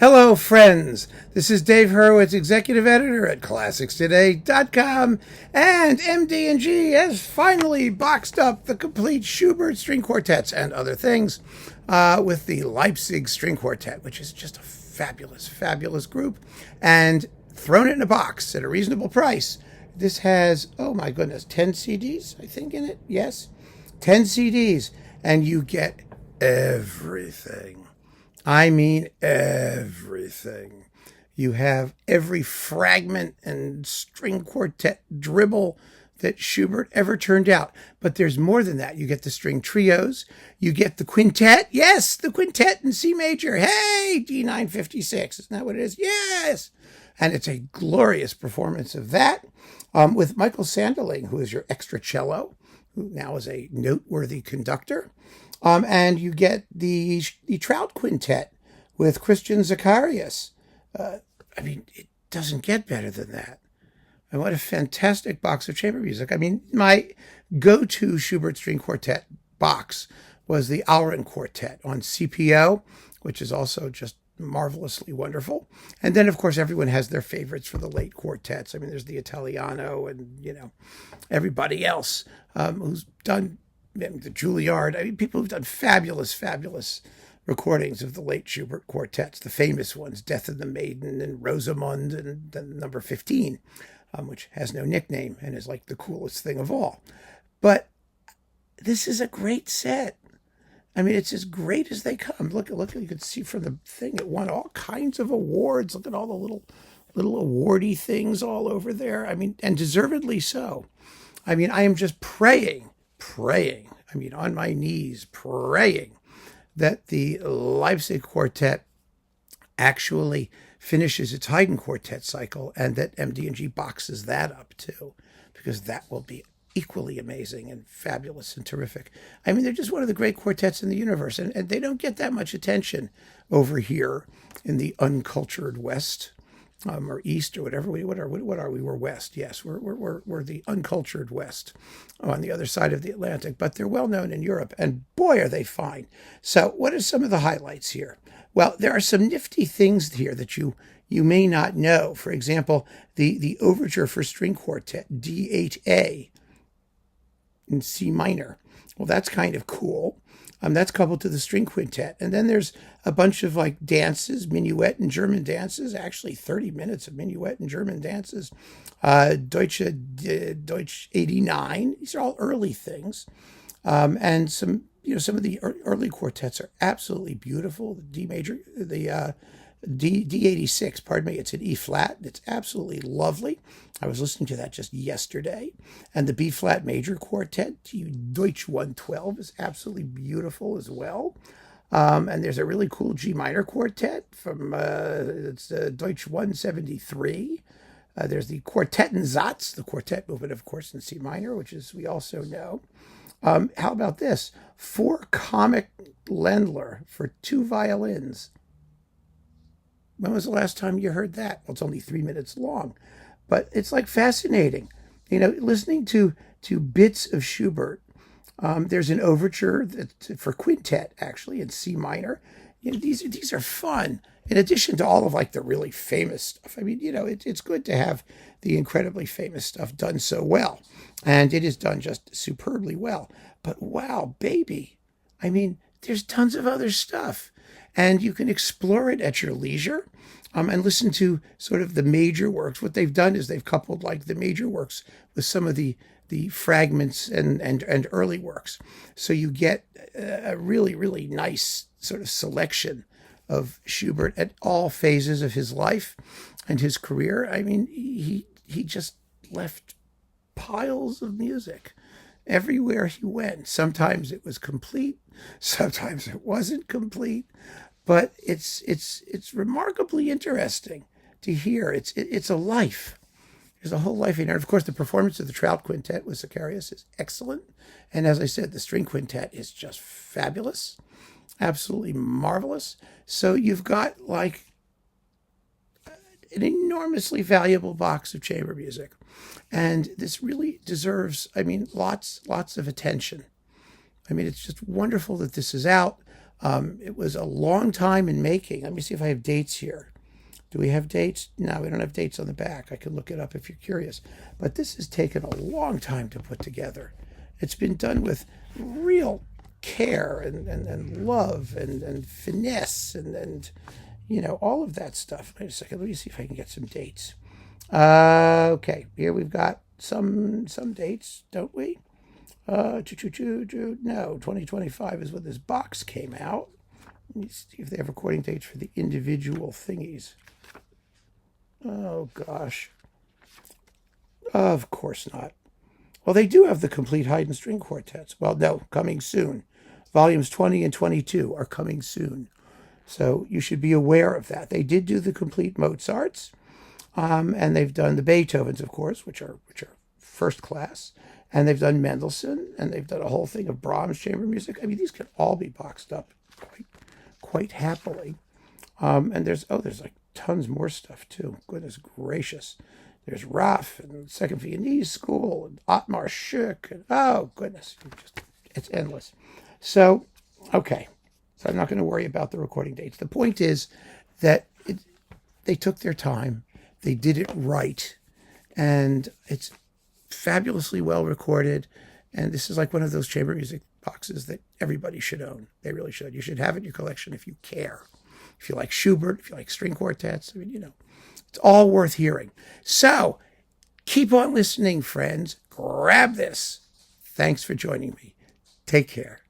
Hello, friends. This is Dave Hurwitz, executive editor at ClassicsToday.com, and MD&G has finally boxed up the complete Schubert string quartets and other things with the Leipzig String Quartet, which is just a fabulous, fabulous group, and thrown it in a box at a reasonable price. This has, oh my goodness, 10 CDs, I think, in it. Yes, 10 CDs, and you get everything. I mean everything. You have every fragment and string quartet dribble that Schubert ever turned out. But there's more than that. You get the string trios. You get the quintet. Yes, the quintet in C major. Hey, D956. Isn't that what it is? Yes. And it's a glorious performance of that with Michael Sanderling, who is your extra cello, who now is a noteworthy conductor. And you get the Trout Quintet with Christian Zacharias. I mean, it doesn't get better than that. And what a fantastic box of chamber music. I mean, my go-to Schubert string quartet box was the Alren Quartet on CPO, which is also just marvelously wonderful. And then, of course, everyone has their favorites for the late quartets. I mean, there's the Italiano and, everybody else who's done the Juilliard. I mean, people who've done fabulous, fabulous recordings of the late Schubert quartets, the famous ones, Death of the Maiden and Rosamund and then number 15, which has no nickname and is like the coolest thing of all. But this is a great set. I mean, it's as great as they come. Look, you can see from the thing, it won all kinds of awards. Look at all the little awardy things all over there. I mean, and deservedly so. I mean, I am just praying, I mean, on my knees, praying that the Leipzig Quartet actually finishes its Haydn Quartet cycle and that MD&G boxes that up too, because that will be equally amazing and fabulous and terrific. I mean, they're just one of the great quartets in the universe, and they don't get that much attention over here in the uncultured West. Or East or whatever. What are we? We're West. Yes, we're the uncultured West on the other side of the Atlantic. But they're well known in Europe, and boy, are they fine. So, what are some of the highlights here? Well, there are some nifty things here that you may not know. For example, the overture for string quartet D8A in C minor. Well, that's kind of cool. That's coupled to the string quintet. And then there's a bunch of like dances, minuet and German dances, actually 30 minutes of minuet and German dances. Deutsch 89. These are all early things. And some of the early quartets are absolutely beautiful. The D major, the D86, pardon me, it's an E flat. It's absolutely lovely. I was listening to that just yesterday. And the B flat major quartet, Deutsch 112, is absolutely beautiful as well. And there's a really cool G minor quartet from it's Deutsch 173. There's the Quartettensatz, the quartet movement, of course, in C minor, which is we also know. How about this? 4 comic Ländler for 2 violins. When was the last time you heard that? Well, it's only 3 minutes long, but it's like fascinating. Listening to bits of Schubert. There's an overture for quintet, actually, in C minor. These are fun. In addition to all of like the really famous stuff. I mean, it's good to have the incredibly famous stuff done so well, and it is done just superbly well. But wow, baby, I mean, there's tons of other stuff. And you can explore it at your leisure and listen to sort of the major works. What they've done is they've coupled like the major works with some of the fragments and early works. So you get a really, really nice sort of selection of Schubert at all phases of his life and his career. I mean, he just left piles of music everywhere he went. Sometimes it was complete, sometimes it wasn't complete, but it's remarkably interesting to hear. It's a life. There's a whole life in there. Of course, the performance of the Trout Quintet with Zacharias is excellent, and as I said, the string quintet is just fabulous, absolutely marvelous. So you've got like an enormously valuable box of chamber music. And this really deserves, I mean, lots of attention. I mean, it's just wonderful that this is out. It was a long time in making. Let me see if I have dates here. Do we have dates? No, we don't have dates on the back. I can look it up if you're curious. But this has taken a long time to put together. It's been done with real care and love and finesse and all of that stuff. Wait a second. Let me see if I can get some dates. Okay, here we've got some dates, don't we? No, 2025 is when this box came out. Let me see if they have recording dates for the individual thingies. Oh, gosh. Of course not. Well, they do have the complete Haydn string quartets. Well, no, coming soon. Volumes 20 and 22 are coming soon. So you should be aware of that. They did do the complete Mozarts, and they've done the Beethovens, of course, which are first class. And they've done Mendelssohn, and they've done a whole thing of Brahms chamber music. I mean, these can all be boxed up quite happily. And there's like tons more stuff too. Goodness gracious. There's Raff and Second Viennese School and Ottmar Schuck. And oh, goodness. It's endless. So, okay. So I'm not going to worry about the recording dates. The point is that they took their time. They did it right. And it's fabulously well recorded. And this is like one of those chamber music boxes that everybody should own. They really should. You should have it in your collection if you care. If you like Schubert, if you like string quartets, I mean, it's all worth hearing. So keep on listening, friends. Grab this. Thanks for joining me. Take care.